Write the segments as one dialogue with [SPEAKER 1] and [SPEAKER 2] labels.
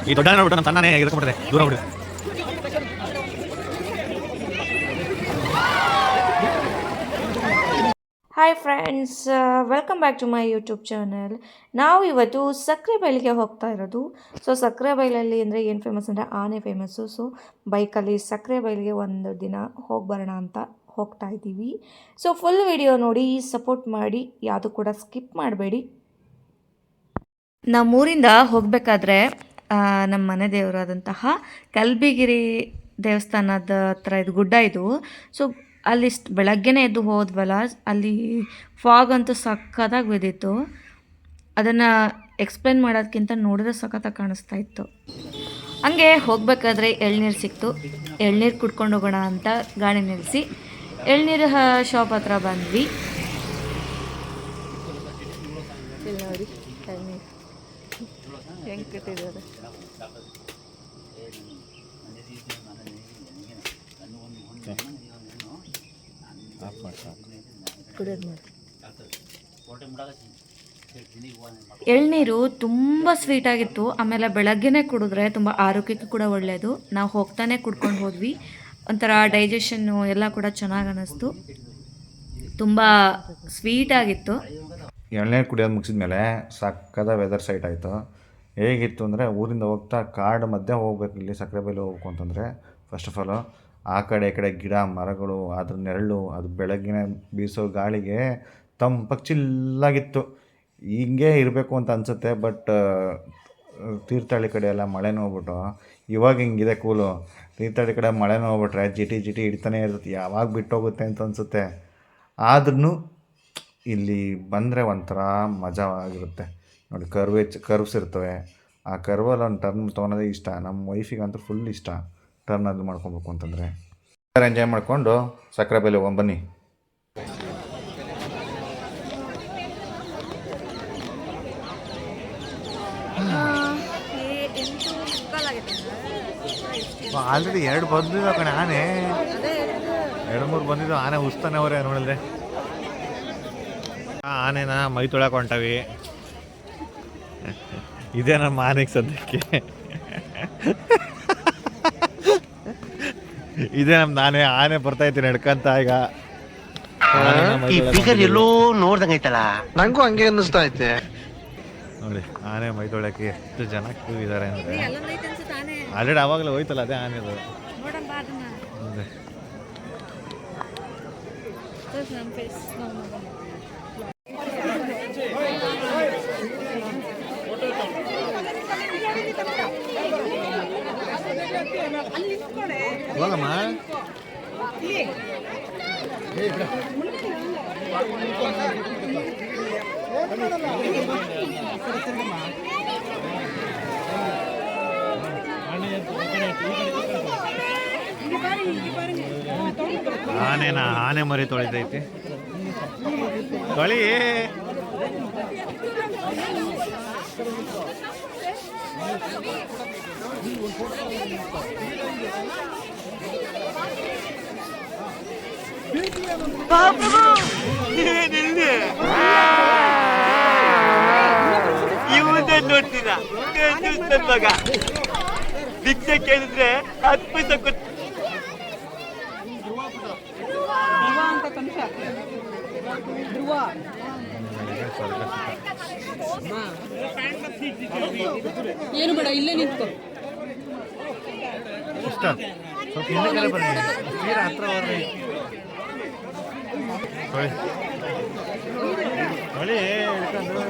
[SPEAKER 1] ಈ ದೊಡ್ಡ ನೋಡ್ಬಿಟ್ಟು ನಮ್ಮ ತಣ್ಣನೇ ಎದ್ಕೊಂಡ್ಬಿಡ್ರೆ ದೂರ ಬಿಡು.
[SPEAKER 2] Hi friends, welcome back to my YouTube channel. ನಾವು ಇವತ್ತು ಸಕ್ಕರೆ ಬೈಲಿಗೆ ಹೋಗ್ತಾ ಇರೋದು. ಸೊ ಸಕ್ಕರೆ ಬೈಲಲ್ಲಿ ಅಂದರೆ ಏನು ಫೇಮಸ್ ಅಂದರೆ ಆನೆ ಫೇಮಸ್ಸು. ಸೊ ಬೈಕಲ್ಲಿ ಸಕ್ಕರೆ ಬೈಲಿಗೆ ಒಂದು ದಿನ ಹೋಗಿ ಬರೋಣ ಅಂತ ಹೋಗ್ತಾ ಇದ್ದೀವಿ. ಸೊ ಫುಲ್ ವಿಡಿಯೋ ನೋಡಿ, ಸಪೋರ್ಟ್ ಮಾಡಿ, ಯಾವುದು ಕೂಡ ಸ್ಕಿಪ್ ಮಾಡಬೇಡಿ. ನಮ್ಮೂರಿಂದ ಹೋಗಬೇಕಾದ್ರೆ ನಮ್ಮ ಮನೆ ದೇವರಾದಂತಹ ಕಲ್ಬಿಗಿರಿ ದೇವಸ್ಥಾನದ ಹತ್ರ ಇದು ಗುಡ್ಡ ಇದು. ಸೊ ಅಲ್ಲಿ ಬೆಳಗ್ಗೆನೇ ಎದ್ದು ಹೋದ್ವಲ್ಲ, ಅಲ್ಲಿ ಫಾಗ್ ಅಂತೂ ಸಖತ್ತಾಗಿ ಬಿದ್ದಿತ್ತು. ಅದನ್ನು ಎಕ್ಸ್ಪ್ಲೇನ್ ಮಾಡೋದಕ್ಕಿಂತ ನೋಡಿದ್ರೆ ಸಖತ್ತಾಗಿ ಕಾಣಿಸ್ತಾ ಇತ್ತು. ಹಂಗೆ ಹೋಗಬೇಕಾದ್ರೆ ಎಳ್ನೀರು ಸಿಕ್ತು. ಎಳ್ನೀರು ಕುಡ್ಕೊಂಡು ಹೋಗೋಣ ಅಂತ ಗಾಡಿ ನಿಲ್ಲಿಸಿ ಎಳ್ನೀರು ಶಾಪ್ ಹತ್ರ ಬಂದ್ವಿ. ನೋಡಿ ಎಳ್ನೀರು ಹೆಂಗೆ ಕಟ್ಟಿದ್ದಾರೆ. ಎಳ್ನೀರು ತುಂಬ ಸ್ವೀಟಾಗಿತ್ತು. ಆಮೇಲೆ ಬೆಳಗ್ಗೆನೇ ಕುಡಿದ್ರೆ ತುಂಬ ಆರೋಗ್ಯಕ್ಕೆ ಕೂಡ ಒಳ್ಳೆಯದು. ನಾವು ಹೋಗ್ತಾನೆ ಕುಡ್ಕೊಂಡು ಹೋದ್ವಿ. ಒಂಥರ ಡೈಜೆಷನ್ನು ಎಲ್ಲ ಕೂಡ ಚೆನ್ನಾಗಿ ಅನ್ನಿಸ್ತು. ತುಂಬ ಸ್ವೀಟಾಗಿತ್ತು.
[SPEAKER 3] ಎಳ್ನೀರು ಕುಡಿಯೋದು ಮುಗಿಸಿದ್ಮೇಲೆ ಸಕ್ಕದ ವೆದರ್ ಸೈಟ್ ಆಯಿತು. ಹೇಗಿತ್ತು ಅಂದರೆ, ಊರಿಂದ ಹೋಗ್ತಾ ಕಾಡು ಮಧ್ಯೆ ಹೋಗ್ಬೇಕು. ಇಲ್ಲಿ ಸಕ್ಕರೆ ಬೈಲು ಹೋಗ್ಬೇಕು ಅಂತಂದರೆ ಫಸ್ಟ್ ಆಫ್ ಆಲು ಆ ಕಡೆ ಈ ಕಡೆ ಗಿಡ ಮರಗಳು, ಅದ್ರ ನೆರಳು, ಅದು ಬೆಳಗ್ಗಿನ ಬೀಸೋ ಗಾಳಿಗೆ ತಂಪಾಗಿ ಚಿಲ್ಲಾಗಿತ್ತು. ಹಿಂಗೆ ಇರಬೇಕು ಅಂತ ಅನಿಸುತ್ತೆ. ಬಟ್ ತೀರ್ಥಹಳ್ಳಿ ಕಡೆ ಎಲ್ಲ ಮಳೆನೂ ಹೋಗ್ಬಿಟ್ಟು ಇವಾಗ ಹಿಂಗಿದೆ ಕೂಲು. ತೀರ್ಥಹಳ್ಳಿ ಕಡೆ ಮಳೆನೂ ಹೋಗ್ಬಿಟ್ರೆ ಜಿಟಿ ಜಿಟಿ ಹಿಡ್ತಾನೆ ಇರುತ್ತೆ, ಯಾವಾಗ ಬಿಟ್ಟೋಗುತ್ತೆ ಅಂತ ಅನಿಸುತ್ತೆ. ಆದ್ರೂ ಇಲ್ಲಿ ಬಂದರೆ ಒಂಥರ ಮಜಾ ಆಗಿರುತ್ತೆ. ನೋಡಿ, ಕರ್ವ್ಸ್ ಇರ್ತವೆ. ಆ ಕರ್ವಲ್ಲಿ ಒಂದು ಟರ್ನ್ ತೊಗೊಳೋದೇ ಇಷ್ಟ. ನಮ್ಮ ವೈಫಿಗಂತೂ ಫುಲ್ ಇಷ್ಟ ಟರ್ನ್ ಅದು ಮಾಡ್ಕೊಬೇಕು ಅಂತಂದರೆ. ಎಂಜಾಯ್ ಮಾಡಿಕೊಂಡು ಸಕ್ಕರೆ ಬೈಲು ಹೋಗಿ ಬನ್ನಿ.
[SPEAKER 1] ಆಲ್ರೆಡಿ 2 ಬಂದಿದ್ದ ಕಣೆ ಆನೆ, 2-3 ಬಂದಿದ್ದು. ಆನೆ ಉಸ್ತಾನೆ ಅವರೇ ನೋಡಿದ್ರೆ. ಆನೆನ ಮೈ ತೊಳಕ್ಕೆ ಹೊಂಟವಿ. ಇದೇ ನಮ್ಮ ಆನೆಗೆ ಸದ್ಯಕ್ಕೆ ಇದೇ ನಮ್ದು ಆನೆ ಬರ್ತೈತಿ ನಡ್ಕಂತ. ಈಗ
[SPEAKER 4] ಎಲ್ಲೋ ನೋಡ್ದಂಗೈತಲ್ಲ, ನಂಗೂ ಹಂಗೆ ಅನ್ನಿಸ್ತಾ ಐತೆ.
[SPEAKER 1] ನೋಡಿ, ಆನೆ ಮೈ ತೊಳಕ್ಕೆ ಎಷ್ಟು ಜನ ಕ್ಯೂ ಇದ್ದಾರೆ ಅಂದರೆ. ಆಲ್ರೆಡಿ ಆವಾಗಲೇ ಹೋಯ್ತಲ್ಲ ಅದೇ ಆನೆದು. ಹೋಗಮ್ಮ. ಆನೆ ಮರಿ ತೊಳಿತೈತಿ. ತೊಳಿ.
[SPEAKER 4] ಇವನ್ನೇ ನೋಡ್ತೀರಾ ಮಗ, ಭಿಕ್ಷೆ ಕೇಳಿದ್ರೆ 10 ಪೈಸೆ ಕೊಟ್ಟು
[SPEAKER 5] ಏನು ಬೇಡ, ಇಲ್ಲೇ ನಿಂತ್ಕೊ.
[SPEAKER 1] ಇಷ್ಟ ಸ್ವಲ್ಪ ಹಿಂದೆ ಕಡೆ ಬನ್ನಿ, ತೀರ ಹತ್ರ ಬರ್ರಿ. ಹೊಳಿ ಹಿಡ್ಕೊಂಡು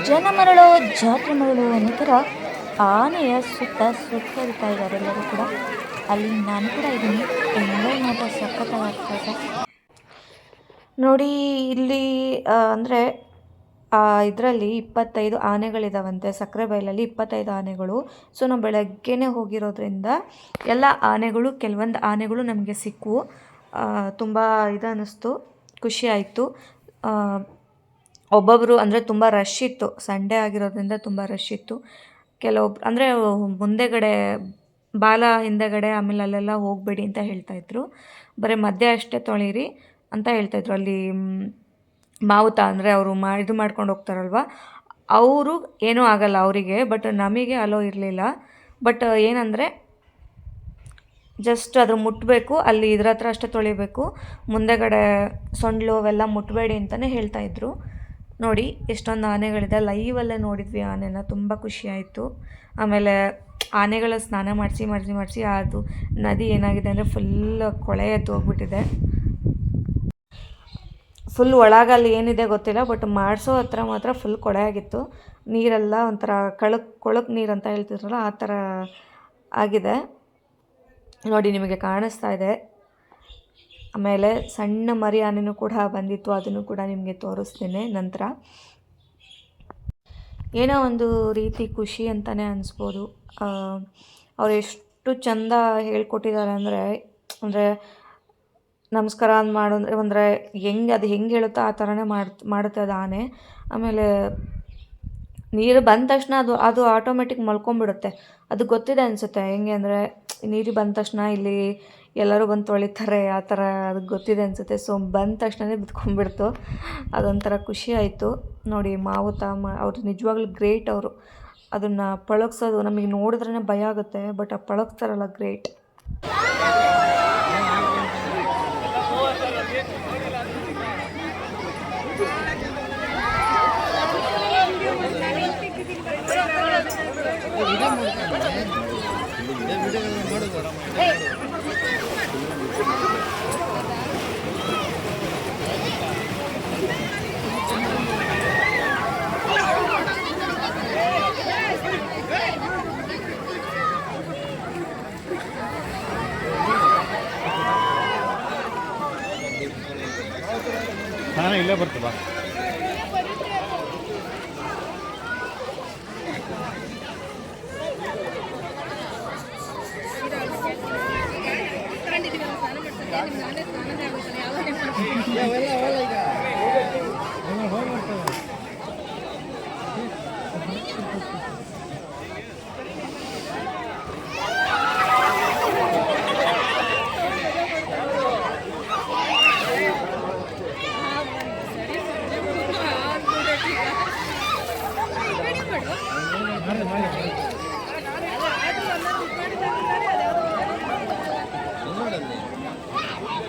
[SPEAKER 2] ಜನ ಮರಳು ಜಾತ್ರೆ ಮರಳು ಅನ್ನೋ ಥರ ಆನೆಯ ಸುತ್ತ ಸುತ್ತರಿತಾ ಇದ್ದಾರೆ ಎಲ್ಲರೂ ಕೂಡ. ಅಲ್ಲಿ ನಾನು ಕೂಡ ಇದ್ದೀನಿ. ಎಂಜಾಯ್ ಮಾತ್ರ ಸಖತ್ತಾಗ್ತದೆ ನೋಡಿ. ಇಲ್ಲಿ ಅಂದರೆ ಇದರಲ್ಲಿ 25 ಆನೆಗಳಿದಾವಂತೆ. ಸಕ್ಕರೆ ಬೈಲಲ್ಲಿ 25 ಆನೆಗಳು. ಸೊ ನಾವು ಬೆಳಗ್ಗೆನೇ ಹೋಗಿರೋದ್ರಿಂದ ಎಲ್ಲ ಆನೆಗಳು, ಕೆಲವೊಂದು ಆನೆಗಳು ನಮಗೆ ಸಿಕ್ಕವು. ತುಂಬ ಇದು ಅನ್ನಿಸ್ತು. ಖುಷಿ ಆಯಿತು. ಒಬ್ಬೊಬ್ಬರು ಅಂದರೆ ತುಂಬ ರಶ್ ಇತ್ತು, ಸಂಡೇ ಆಗಿರೋದ್ರಿಂದ ತುಂಬ ರಶ್ ಇತ್ತು. ಕೆಲವೊಬ್ರು ಅಂದರೆ ಮುಂದೆಗಡೆ ಬಾಲ ಹಿಂದೆಗಡೆ ಆಮೇಲೆ ಅಲ್ಲೆಲ್ಲ ಹೋಗಬೇಡಿ ಅಂತ ಹೇಳ್ತಾಯಿದ್ರು, ಬರೀ ಮಧ್ಯ ಅಷ್ಟೇ ತೊಳೀರಿ ಅಂತ ಹೇಳ್ತಾಯಿದ್ರು. ಅಲ್ಲಿ ಮಾವುತ ಅಂದರೆ ಅವರು ಇದು ಮಾಡ್ಕೊಂಡು ಹೋಗ್ತಾರಲ್ವ, ಅವರು ಏನೂ ಆಗಲ್ಲ ಅವರಿಗೆ, ಬಟ್ ನಮಗೆ ಅಲೋ ಇರಲಿಲ್ಲ. ಬಟ್ ಏನಂದರೆ ಜಸ್ಟ್ ಅದ್ರ ಮುಟ್ಟಬೇಕು, ಅಲ್ಲಿ ಇದ್ರ ಹತ್ರ ಅಷ್ಟೇ ತೊಳಿಬೇಕು, ಮುಂದೆಗಡೆ ಸೊಂಡ್ಲು ಅವೆಲ್ಲ ಮುಟ್ಟಬೇಡಿ ಅಂತಲೇ ಹೇಳ್ತಾಯಿದ್ರು. ನೋಡಿ ಎಷ್ಟೊಂದು ಆನೆಗಳಿದೆ, ಲೈವಲ್ಲೇ ನೋಡಿದ್ವಿ ಆನೆನ, ತುಂಬ ಖುಷಿಯಾಯಿತು. ಆಮೇಲೆ ಆನೆಗಳ ಸ್ನಾನ ಮಾಡಿಸಿ ಅದು ನದಿ ಏನಾಗಿದೆ ಅಂದರೆ ಫುಲ್ ಕೊಳೆ ಎದ್ದು ಹೋಗ್ಬಿಟ್ಟಿದೆ. ಫುಲ್ ಒಳಗಲ್ಲಿ ಏನಿದೆ ಗೊತ್ತಿಲ್ಲ, ಬಟ್ ಮಾಡಿಸೋ ಹತ್ರ ಮಾತ್ರ ಫುಲ್ ಕೊಳೆ ಆಗಿತ್ತು. ನೀರೆಲ್ಲ ಒಂಥರ ಕೊಳಕು ನೀರು ಅಂತ ಹೇಳ್ತಿದ್ರಲ್ಲ ಆ ಥರ ಆಗಿದೆ. ನೋಡಿ ನಿಮಗೆ ಕಾಣಿಸ್ತಾ ಇದೆ. ಆಮೇಲೆ ಸಣ್ಣ ಮರಿ ಆನೆನೂ ಕೂಡ ಬಂದಿತ್ತು, ಅದನ್ನು ಕೂಡ ನಿಮಗೆ ತೋರಿಸ್ತೀನಿ ನಂತರ. ಏನೋ ಒಂದು ರೀತಿ ಖುಷಿ ಅಂತಲೇ ಅನಿಸ್ಬೋದು. ಅವ್ರು ಎಷ್ಟು ಚೆಂದ ಹೇಳ್ಕೊಟ್ಟಿದ್ದಾರೆ ಅಂದರೆ ನಮಸ್ಕಾರ ಅಂದರೆ ಹೆಂಗೆ ಹೇಳುತ್ತೋ ಆ ಥರನೇ ಮಾಡುತ್ತೆ ಅದು ಆನೆ. ಆಮೇಲೆ ನೀರು ಬಂದ ತಕ್ಷಣ ಅದು ಆಟೋಮೆಟಿಕ್ ಮಲ್ಕೊಂಡ್ಬಿಡುತ್ತೆ. ಅದು ಗೊತ್ತಿದೆ ಅನಿಸುತ್ತೆ, ಹೆಂಗೆ ಅಂದರೆ ನೀರು ಬಂದ ತಕ್ಷಣ ಇಲ್ಲಿ ಎಲ್ಲರೂ ಬಂದು ತೊಳಿತಾರೆ ಆ ಥರ ಅದಕ್ಕೆ ಗೊತ್ತಿದೆ ಅನಿಸುತ್ತೆ. ಸೊ ಬಂದ ತಕ್ಷಣವೇ ಬಿದ್ಕೊಂಡ್ಬಿಡ್ತು. ಅದೊಂಥರ ಖುಷಿ ಆಯಿತು. ನೋಡಿ ಮಾವುತ ಅವ್ರು ನಿಜವಾಗ್ಲೂ ಗ್ರೇಟ್. ಅವರು ಅದನ್ನು ಪಳಗ್ಸೋದು ನಮಗೆ ನೋಡಿದ್ರೇ ಭಯ ಆಗುತ್ತೆ, ಬಟ್ ಆ ಪಳಗ್ತಾರಲ್ಲ ಗ್ರೇಟ್.
[SPEAKER 1] ನಾನು ಇಲ್ಲೇ ಬರ್ತೀವ.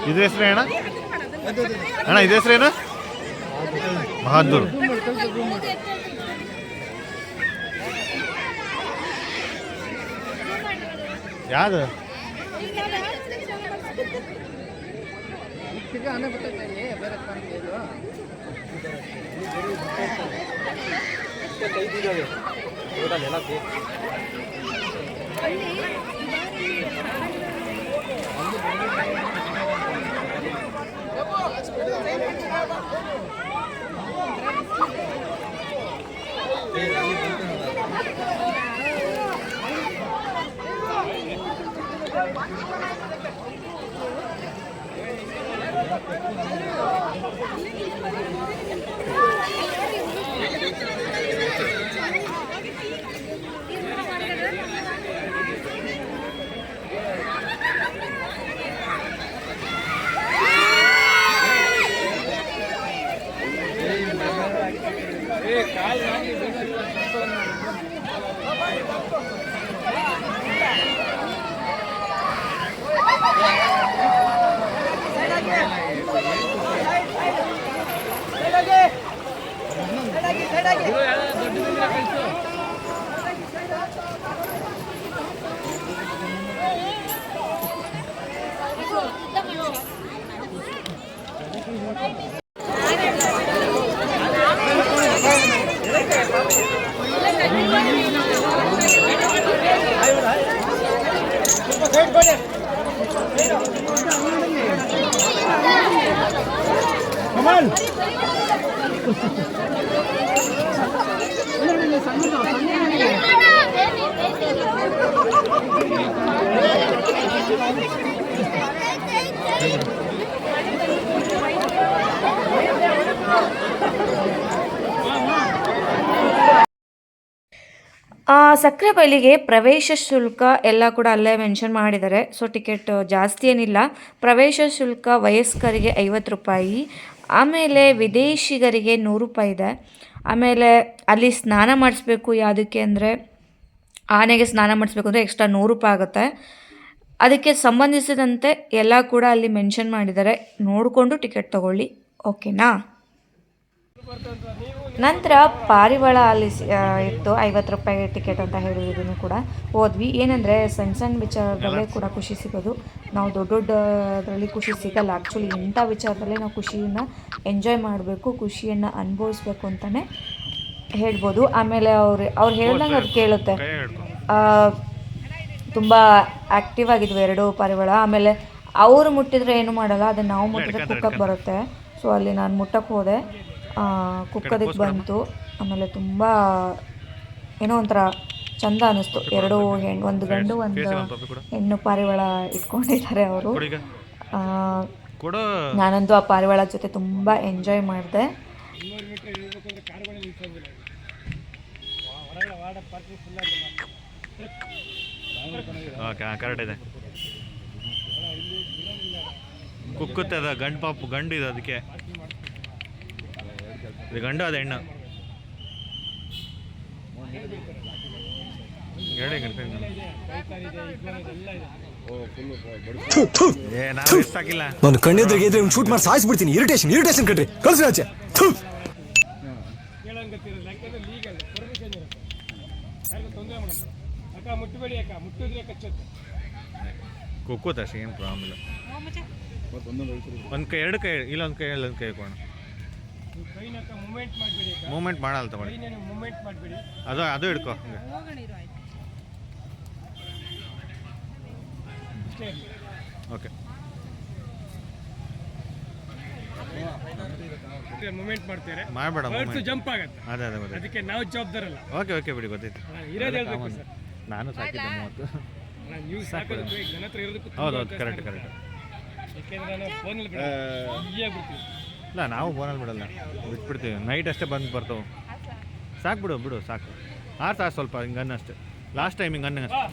[SPEAKER 1] ಇದು ಹೆಸರು ಅಣ್ಣ? ಅಣ್ಣ ಇದು ಹೆಸರೇನು? ಬಹದ್ದೂರ್. ಯಾವುದು?
[SPEAKER 2] ಸಕ್ಕರೆ ಬಯಲಿಗೆ ಪ್ರವೇಶ ಶುಲ್ಕ ಎಲ್ಲ ಕೂಡ ಅಲ್ಲೇ ಮೆನ್ಷನ್ ಮಾಡಿದ್ದಾರೆ. ಸೊ ಟಿಕೆಟ್ ಜಾಸ್ತಿ ಏನಿಲ್ಲ. ಪ್ರವೇಶ ಶುಲ್ಕ ವಯಸ್ಕರಿಗೆ 50 ರೂಪಾಯಿ, ಆಮೇಲೆ ವಿದೇಶಿಗರಿಗೆ 100 ರೂಪಾಯಿ ಇದೆ. ಆಮೇಲೆ ಅಲ್ಲಿ ಸ್ನಾನ ಮಾಡಿಸ್ಬೇಕು. ಯಾವುದಕ್ಕೆ ಅಂದರೆ ಆನೆಗೆ ಸ್ನಾನ ಮಾಡಿಸ್ಬೇಕು ಅಂದರೆ ಎಕ್ಸ್ಟ್ರಾ 100 ರೂಪಾಯಿ ಆಗುತ್ತೆ. ಅದಕ್ಕೆ ಸಂಬಂಧಿಸಿದಂತೆ ಎಲ್ಲ ಕೂಡ ಅಲ್ಲಿ ಮೆನ್ಷನ್ ಮಾಡಿದ್ದಾರೆ. ನೋಡಿಕೊಂಡು ಟಿಕೆಟ್ ತೊಗೊಳ್ಳಿ, ಓಕೆನಾ. ನಂತರ ಪಾರಿವಾಳ ಅಲ್ಲಿ ಇತ್ತು 50 ರೂಪಾಯಿ ಟಿಕೆಟ್ ಅಂತ ಹೇಳಿದ್ರು ಕೂಡ ಹೋದ್ವಿ. ಏನಂದರೆ ಸಣ್ಣ ಸಣ್ಣ ವಿಚಾರದಲ್ಲೇ ಕೂಡ ಖುಷಿ ಸಿಗೋದು. ನಾವು ದೊಡ್ಡ ದೊಡ್ಡದರಲ್ಲಿ ಖುಷಿ ಸಿಗಲ್ಲ. ಆ್ಯಕ್ಚುಲಿ ಇಂಥ ವಿಚಾರದಲ್ಲೇ ನಾವು ಖುಷಿಯನ್ನು ಎಂಜಾಯ್ ಮಾಡಬೇಕು, ಖುಷಿಯನ್ನು ಅನುಭವಿಸ್ಬೇಕು ಅಂತಲೇ ಹೇಳ್ಬೋದು. ಆಮೇಲೆ ಅವ್ರು ಹೇಳ್ದಂಗೆ ಅದು ಕೇಳುತ್ತೆ. ತುಂಬ ಆ್ಯಕ್ಟಿವ್ ಆಗಿದ್ವು 2 ಪಾರಿವಾಳ. ಆಮೇಲೆ ಅವರು ಮುಟ್ಟಿದ್ರೆ ಏನು ಮಾಡಲ್ಲ, ಅದನ್ನು ನಾವು ಮುಟ್ಟಿದ್ರೆ ಕುಕ್ಕಕ್ಕೆ ಬರುತ್ತೆ. ಸೊ ಅಲ್ಲಿ ನಾನು ಮುಟ್ಟಕ್ಕೆ ಹೋದೆ, ಕುಕ್ಕದಕ್ಕೆ ಬಂತು. ಆಮೇಲೆ ತುಂಬ ಏನೋ ಒಂಥರ ಚಂದ ಅನ್ನಿಸ್ತು. 2 ಹೆಣ್ಣು, ಒಂದು ಗಂಡು ಒಂದು ಹೆಣ್ಣು ಪಾರಿವಾಳ ಇಟ್ಕೊಂಡಿದ್ದಾರೆ ಅವರು. ನಾನಂತೂ ಆ ಪಾರಿವಾಳ ಜೊತೆ ತುಂಬ ಎಂಜಾಯ್ ಮಾಡಿದೆ.
[SPEAKER 1] ಕರೆಕ್ಟ್ ಇದೆ. ಕುಕ್ಕುತ್ತೆ ಅದ ಗಂಡು ಇದು, ಅದಕ್ಕೆ ಇದು ಗಂಡು ಅದು ಹೆಣ್ಣು. ನಾವು ಸಾಕಿಲ್ಲ.
[SPEAKER 6] ನಾನು ಕಣ್ಣೆದ್ರಿಗೆ ಇದ್ರೆ ಶೂಟ್ ಮಾಡಿ ಸಾಯಿಸ್ಬಿಡ್ತೀನಿ. ಇರಿಟೇಷನ್ ಕಟ್ರಿ ಕಳ್ಸಿ ಆಚೆ.
[SPEAKER 1] ಕುಕ್ಕುತ್ತ ಸೇಮ್ ಪ್ರಾಬ್ಲಮ್. ಒಂದು ಕೈ 2 ಕೈ ಇಲ್ಲ, ಒಂದು ಕೈ ಇಲ್ಲ, ಒಂದು ಕೈ ಹಾಕೋಣ. ಮೂಮೆಂಟ್ ಮಾಡಲ್ಲ ತಗೊಳ್ಳಿ. ಅದು ಹಿಡ್ಕೊ. ಓಕೆ,
[SPEAKER 7] ಮೂಮೆಂಟ್ ಮಾಡ್ತಾರೆ,
[SPEAKER 1] ಮಾಡಬೇಡ,
[SPEAKER 7] ಜಂಪ್ ಆಗುತ್ತೆ.
[SPEAKER 1] ಅದೇ
[SPEAKER 7] ಅದಕ್ಕೆ ನಾವು ಜವಾಬ್ದಾರಲ್ಲ.
[SPEAKER 1] ಓಕೆ ಬಿಡಿ, ಗೊತ್ತೈತೆ. ನಾನು ಸಾಕಿದ್ದೆ 30.
[SPEAKER 7] ನೀವು ಸಾಕೋದು ನನ್ನ ಹತ್ರ ಇರೋದಕ್ಕೂ
[SPEAKER 1] ಹೌದು, ಕರೆಕ್ಟ್.
[SPEAKER 7] ಯಾಕೆಂದ್ರೆ ನಾನು ಫೋನಲ್ಲಿ
[SPEAKER 1] ಇಲ್ಲ, ನಾವು ಫೋನಲ್ಲಿ ಬಿಡಲ್ಲ, ಬಿಟ್ಬಿಡ್ತೀವಿ. ನೈಟ್ ಅಷ್ಟೇ ಬಂದು ಬರ್ತವೆ. ಸಾಕು ಬಿಡು ಸಾಕು. ಸಾಕು ಸ್ವಲ್ಪ ಹಿಂಗೆ ಅನ್ನಷ್ಟೇ. ಲಾಸ್ಟ್ ಟೈಮ್ ಹಿಂಗೆ ಅನ್ನ ಅಷ್ಟೇ.